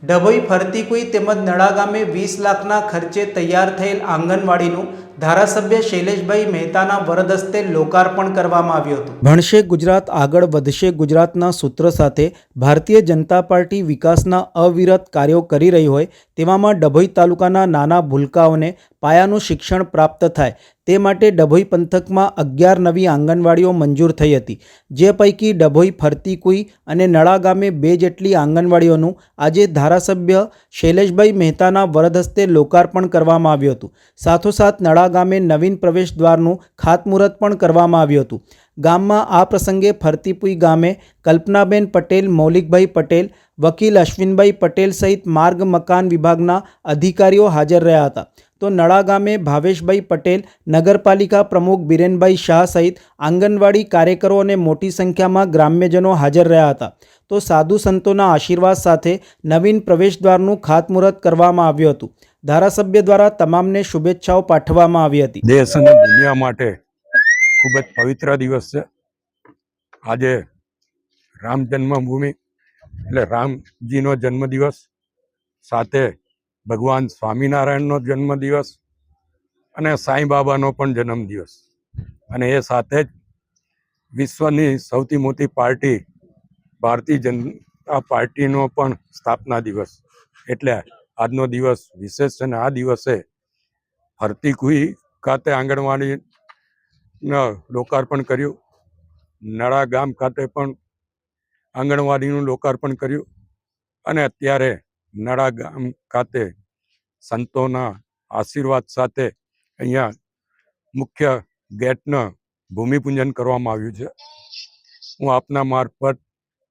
ડભોઈ ફરતી કુઈ તેમજ નડા ગામે 20 લાખના ખર્ચે તૈયાર થયેલ આંગણવાડીનું ધારાસભ્ય શૈલેષભાઈ મહેતાના વરદ હસ્તે લોકાર્પણ કરવામાં આવ્યું હતું. ભણશે ગુજરાત આગળ વધશે ગુજરાતના સૂત્ર સાથે ભારતીય જનતા પાર્ટી વિકાસના અવિરત કાર્યો કરી રહી હોય તેવામાં ડભોઈ તાલુકાના નાના ભૂલકાઓને પાયાનું શિક્ષણ પ્રાપ્ત થાય તે માટે ડભોઈ પંથકમાં 11 નવી આંગણવાડીઓ મંજૂર થઈ હતી, જે પૈકી ડભોઈ ફરતી કુઈ અને નડા ગામે 2 જેટલી આંગણવાડીઓનું આજે ધારાસભ્ય શૈલેષભાઈ મહેતાના વરદ હસ્તે લોકાર્પણ કરવામાં આવ્યું હતું. સાથોસાથ નડા ગામે નવીન પ્રવેશ દ્વારનું ખાતમુહૂર્ત પણ કરવામાં આવ્યું હતું. ગામમાં આ પ્રસંગે ફરતીપુઈ ગામે કલ્પનાબેન પટેલ, મૌલિકભાઈ પટેલ, વકીલ અશ્વિનભાઈ પટેલ સહિત માર્ગ મકાન વિભાગના અધિકારીઓ હાજર રહ્યા હતા. તો નડા ગામે ભાવેશભાઈ પટેલ, નગરપાલિકા પ્રમુખ બિરેનભાઈ શાહ સહિત આંગણવાડી કાર્યકરો અને મોટી સંખ્યામાં ગ્રામ્યજનો હાજર રહ્યા હતા. તો સાધુ સંતોના આશીર્વાદ સાથે નવીન પ્રવેશદ્વારનું ખાતમુહૂર્ત કરવામાં આવ્યું હતું. ધારાસભ્ય દ્વારા તમામને શુભેચ્છાઓ પાઠવવામાં આવી હતી. દેશ અને દુનિયા માટે ખૂબ જ પવિત્ર દિવસ છે. આજે રામ જન્મભૂમિ એટલે રામજીનો જન્મદિવસ સાથે ભગવાન સ્વામિનારાયણનો જન્મદિવસ અને સાંઈ બાબાનો પણ જન્મદિવસ, અને એ સાથે જ વિશ્વની સૌથી મોટી પાર્ટી ભારતીય જનતા પાર્ટીનો પણ સ્થાપના દિવસ, એટલે આજનો દિવસ વિશેષ છે. અને આ દિવસે ફરતી કુઈ ખાતે આંગણવાડીનું લોકાર્પણ કર્યું, નડા ગામ ખાતે પણ આંગણવાડીનું લોકાર્પણ કર્યું, અને અત્યારે નડા ગામ ખાતે સંતોના આશીર્વાદ સાથે અહીંયા મુખ્ય ગેટનું ભૂમિપૂજન કરવામાં આવ્યું છે. હું આપના મારફત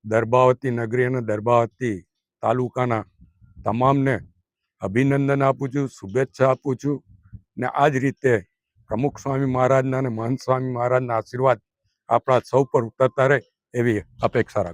દર્ભાવતી નગરી અને દર્ભાવતી તાલુકાના તમામને અભિનંદન આપું છું, શુભેચ્છા આપું છું. ને આ જ રીતે પ્રમુખ સ્વામી મહારાજના અને મહંત સ્વામી મહારાજના આશીર્વાદ આપણા સૌ પર ઉતરતા રહે એવી અપેક્ષા રાખું.